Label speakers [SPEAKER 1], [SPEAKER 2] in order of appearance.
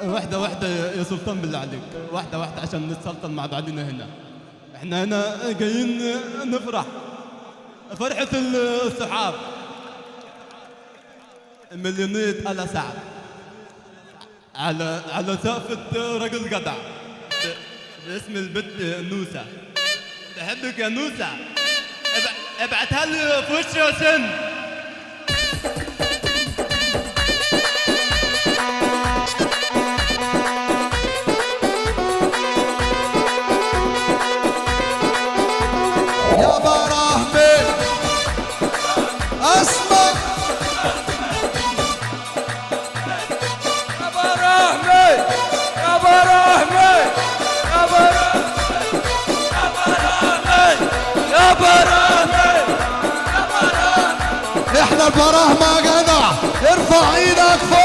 [SPEAKER 1] واحدة واحدة يا سلطان بالله عليك، واحدة واحدة عشان نتسلطن مع بعضنا هنا. احنا هنا جايين نفرح فرحة الصحاب. مليونية آل سعد على سقفة رجل جدع باسم البت نوسة. بحبك يا نوسة، ابعتها لي في وش يا سن.
[SPEAKER 2] يا براهمي اسمع،
[SPEAKER 3] يا براهمي يا براهمي يا براهمي يا براهمي يا براهمي.
[SPEAKER 2] احنا البراهمة جدع، ارفع ايدك فوق.